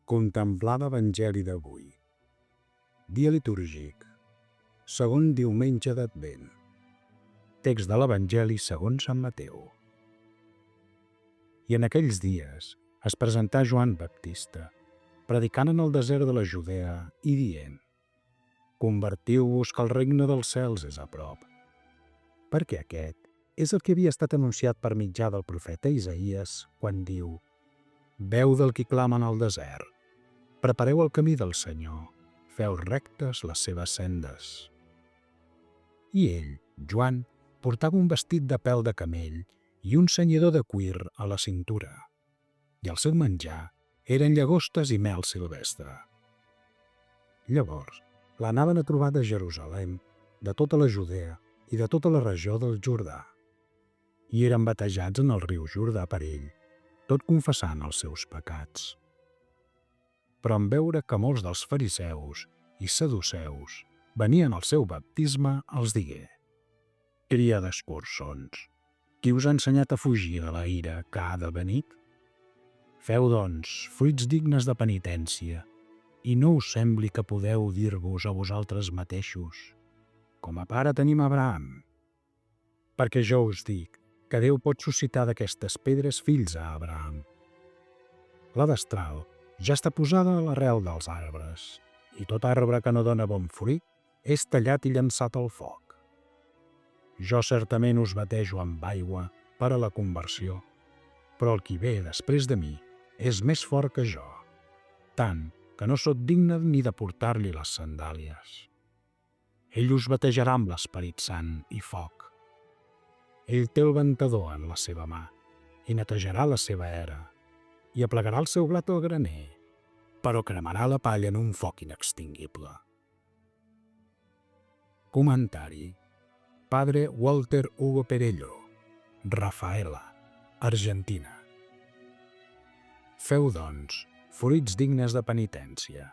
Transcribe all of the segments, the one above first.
Contemplar l'Evangeli d'avui. Dia litúrgic. Segon diumenge d'Advent. Text de l'Evangeli segons Sant Mateu. I en aquells dies es presentà Joan Baptista, predicant en el desert de la Judea i dient: «Convertiu-vos que el regne dels cels és a prop». Perquè aquest és el que havia estat anunciat per mitjà del profeta Isaïes quan diu: «Veu del qui clama en el desert, prepareu el camí del Senyor, feu rectes les seves sendes». I ell, Joan, portava un vestit de pèl de camell i un cenyidor de cuir a la cintura, i el seu menjar eren llagostes i mel silvestre. Llavors l'anaven a trobar de Jerusalem, de tota la Judea i de tota la regió del Jordà, i eren batejats en el riu Jordà per ell, tot confessant els seus pecats. Però en veure que molts dels fariseus i saduceus venien al seu baptisme, els digué: «Cria d'escurçons, qui us ha ensenyat a fugir de la ira que ha de venir? Feu, doncs, fruits dignes de penitència, i no us sembli que podeu dir-vos a vosaltres mateixos: com a pare tenim Abraham. Perquè jo us dic que Déu pot suscitar d'aquestes pedres fills a Abraham. La destral ja està posada a l'arrel dels arbres, i tot arbre que no dona bon fruit és tallat i llançat al foc. Jo certament us batejo amb aigua per a la conversió, però el qui ve després de mi és més fort que jo, tant que no sóc digne ni de portar-li les sandàlies. Ell us batejarà amb l'Esperit Sant i foc. Ell té el ventador en la seva mà i netejarà la seva era, i aplegarà el seu blat al graner, però cremarà la palla en un foc inextingible». Comentari: Padre Walter Hugo Perello, Rafaela, Argentina. Feu, doncs, fruits dignes de penitència.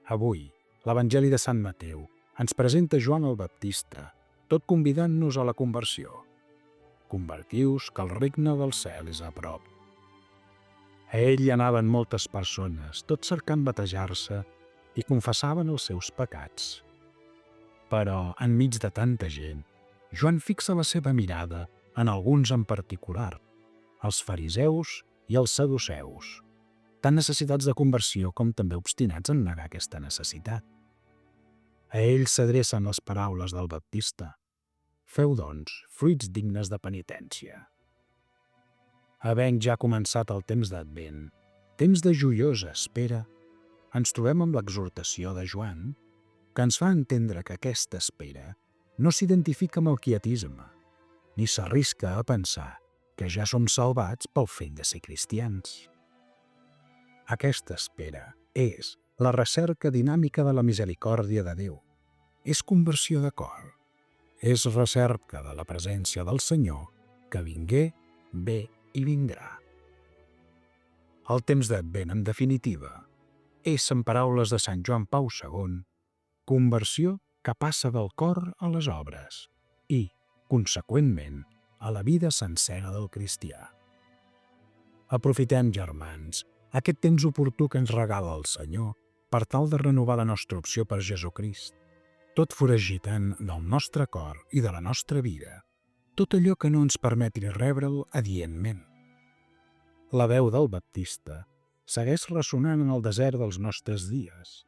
Avui, l'Evangeli de Sant Mateu ens presenta Joan el Baptista, tot convidant-nos a la conversió. Convertiu-vos que el regne del cel és a prop. A ell hi anaven moltes persones, tot cercant batejar-se, i confessaven els seus pecats. Però, enmig de tanta gent, Joan fixa la seva mirada en alguns en particular, els fariseus i els saduceus, tan necessitats de conversió com també obstinats en negar aquesta necessitat. A ells s'adrecen les paraules del Baptista: «Feu, doncs, fruits dignes de penitència». Havent ja començat el temps d'Advent, temps de joiosa espera, ens trobem amb l'exhortació de Joan, que ens fa entendre que aquesta espera no s'identifica amb el quietisme, ni s'arrisca a pensar que ja som salvats pel fet de ser cristians. Aquesta espera és la recerca dinàmica de la misericòrdia de Déu, és conversió de cor, és recerca de la presència del Senyor que vingué, ve i vindrà. El temps d'Advent, en definitiva, és, en paraules de Sant Joan Pau II, conversió que passa del cor a les obres i, conseqüentment, a la vida sencera del cristià. Aprofitem, germans, aquest temps oportú que ens regala el Senyor per tal de renovar la nostra opció per Jesucrist, tot foragitant del nostre cor i de la nostra vida tot allò que no ens permeti rebre'l adientment. La veu del Baptista segueix ressonant en el desert dels nostres dies.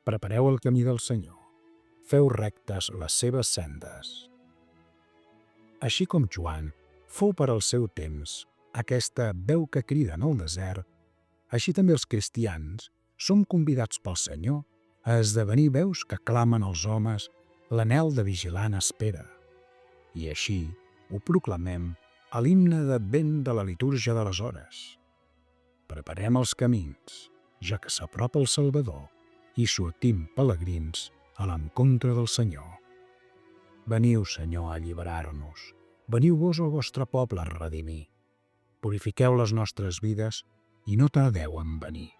Prepareu el camí del Senyor, feu rectes les seves sendes. Així com Joan fou per al seu temps aquesta veu que crida en el desert, així també els cristians som convidats pel Senyor a esdevenir veus que clamen als homes l'anhel de vigilant espera. I així ho proclamem a l'himne d'Advent de la litúrgia de les hores. Preparem els camins, ja que s'apropa el Salvador, i sortim pelegrins a l'encontre del Senyor. Veniu, Senyor, a alliberar-nos. Veniu vos al vostre poble a redimir. Purifiqueu les nostres vides i no tardeu en venir.